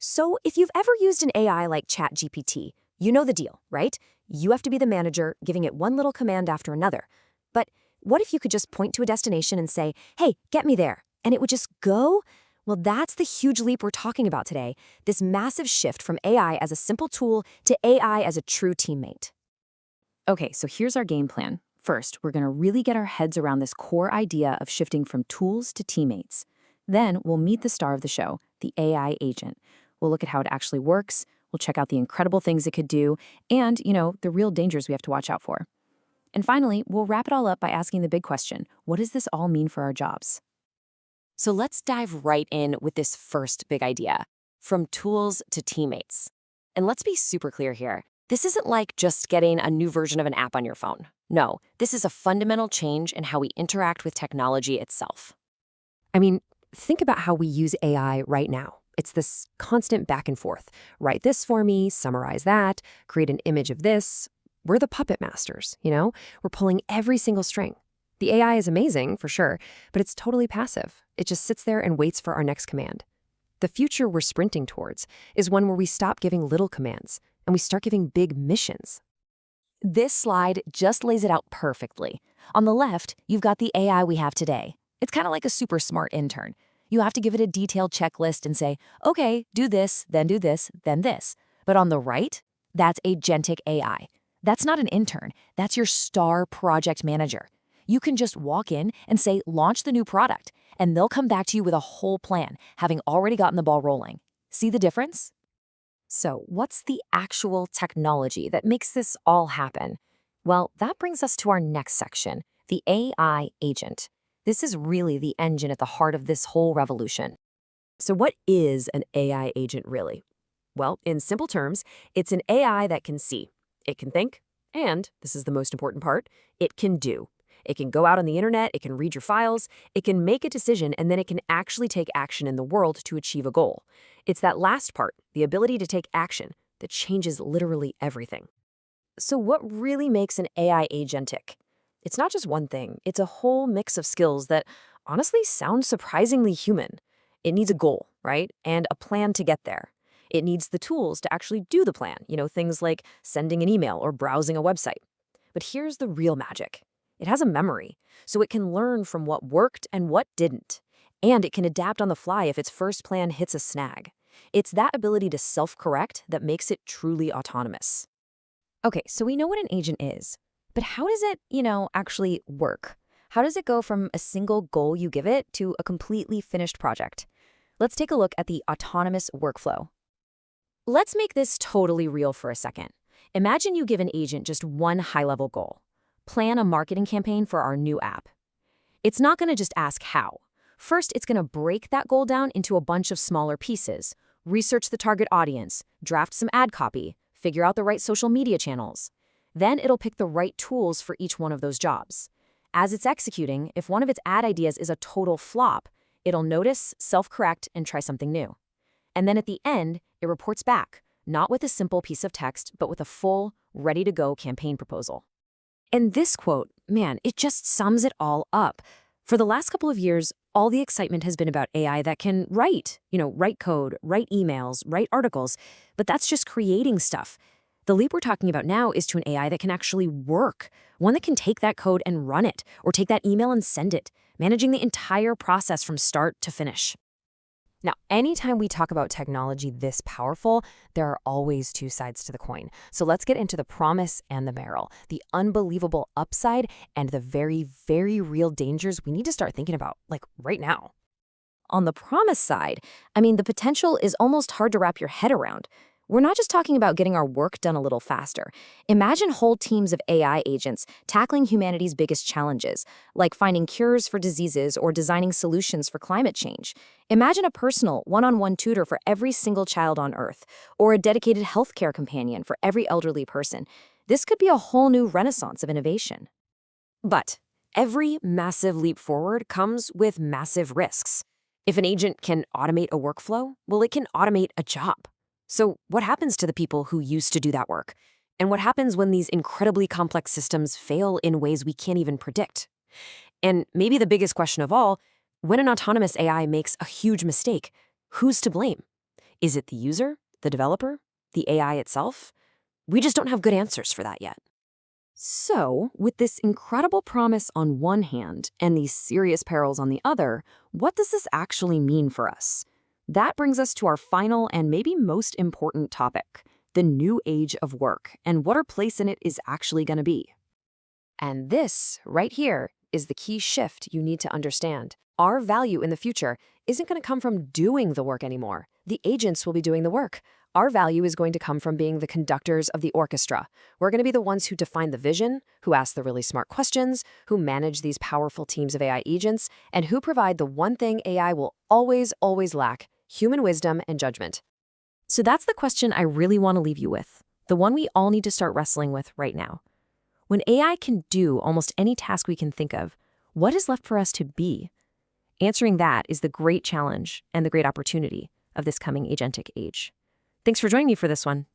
So if you've ever used an AI like ChatGPT, you know the deal, right? You have to be the manager, giving it one little command after another. But what if you could just point to a destination and say, hey, get me there, and it would just go? Well, that's the huge leap we're talking about today, this massive shift from AI as a simple tool to AI as a true teammate. Okay, so here's our game plan. First, we're going to really get our heads around this core idea of shifting from tools to teammates. Then we'll meet the star of the show, the AI agent. We'll look at how it actually works, we'll check out the incredible things it could do, and, the real dangers we have to watch out for. And finally, we'll wrap it all up by asking the big question, what does this all mean for our jobs? So let's dive right in with this first big idea, from tools to teammates. And let's be super clear here. This isn't like just getting a new version of an app on your phone. No, this is a fundamental change in how we interact with technology itself. I mean, think about how we use AI right now. It's this constant back and forth. Write this for me, summarize that, create an image of this. We're the puppet masters, We're pulling every single string. The AI is amazing, for sure, but it's totally passive. It just sits there and waits for our next command. The future we're sprinting towards is one where we stop giving little commands and we start giving big missions. This slide just lays it out perfectly. On the left, you've got the AI we have today. It's kind of like a super smart intern. You have to give it a detailed checklist and say, okay, do this, then this. But on the right, that's Agentic AI. That's not an intern. That's your star project manager. You can just walk in and say, launch the new product, and they'll come back to you with a whole plan, having already gotten the ball rolling. See the difference? So what's the actual technology that makes this all happen? Well, that brings us to our next section, the AI agent. This is really the engine at the heart of this whole revolution. So what is an AI agent really? Well, in simple terms, it's an AI that can see, it can think, and, this is the most important part, it can do. It can go out on the internet, it can read your files, it can make a decision, and then it can actually take action in the world to achieve a goal. It's that last part, the ability to take action, that changes literally everything. So what really makes an AI agentic? It's not just one thing, it's a whole mix of skills that honestly sound surprisingly human. It needs a goal, right? And a plan to get there. It needs the tools to actually do the plan, things like sending an email or browsing a website. But here's the real magic. It has a memory, so it can learn from what worked and what didn't. And it can adapt on the fly if its first plan hits a snag. It's that ability to self-correct that makes it truly autonomous. Okay, so we know what an agent is. But how does it, actually work? How does it go from a single goal you give it to a completely finished project? Let's take a look at the autonomous workflow. Let's make this totally real for a second. Imagine you give an agent just one high-level goal. Plan a marketing campaign for our new app. It's not going to just ask how. First, it's going to break that goal down into a bunch of smaller pieces, research the target audience, draft some ad copy, figure out the right social media channels. Then it'll pick the right tools for each one of those jobs. As it's executing, if one of its ad ideas is a total flop, it'll notice, self-correct, and try something new. And then at the end, it reports back, not with a simple piece of text, but with a full, ready-to-go campaign proposal. And this quote, man, it just sums it all up. For the last couple of years, all the excitement has been about AI that can write code, write emails, write articles, but that's just creating stuff. The leap we're talking about now is to an AI that can actually work, one that can take that code and run it, or take that email and send it, managing the entire process from start to finish. Now, anytime we talk about technology this powerful, there are always two sides to the coin. So let's get into the promise and the peril, the unbelievable upside and the very, very real dangers we need to start thinking about, like right now. On the promise side, the potential is almost hard to wrap your head around. We're not just talking about getting our work done a little faster. Imagine whole teams of AI agents tackling humanity's biggest challenges, like finding cures for diseases or designing solutions for climate change. Imagine a personal, one-on-one tutor for every single child on Earth, or a dedicated healthcare companion for every elderly person. This could be a whole new renaissance of innovation. But every massive leap forward comes with massive risks. If an agent can automate a workflow, well, it can automate a job. So what happens to the people who used to do that work? And what happens when these incredibly complex systems fail in ways we can't even predict? And maybe the biggest question of all, when an autonomous AI makes a huge mistake, who's to blame? Is it the user, the developer, the AI itself? We just don't have good answers for that yet. So, with this incredible promise on one hand and these serious perils on the other, what does this actually mean for us? That brings us to our final and maybe most important topic, the new age of work and what our place in it is actually going to be. And this, right here, is the key shift you need to understand. Our value in the future isn't going to come from doing the work anymore. The agents will be doing the work. Our value is going to come from being the conductors of the orchestra. We're going to be the ones who define the vision, who ask the really smart questions, who manage these powerful teams of AI agents, and who provide the one thing AI will always, always lack: human wisdom and judgment. So that's the question I really want to leave you with, the one we all need to start wrestling with right now. When AI can do almost any task we can think of, what is left for us to be? Answering that is the great challenge and the great opportunity of this coming agentic age. Thanks for joining me for this one.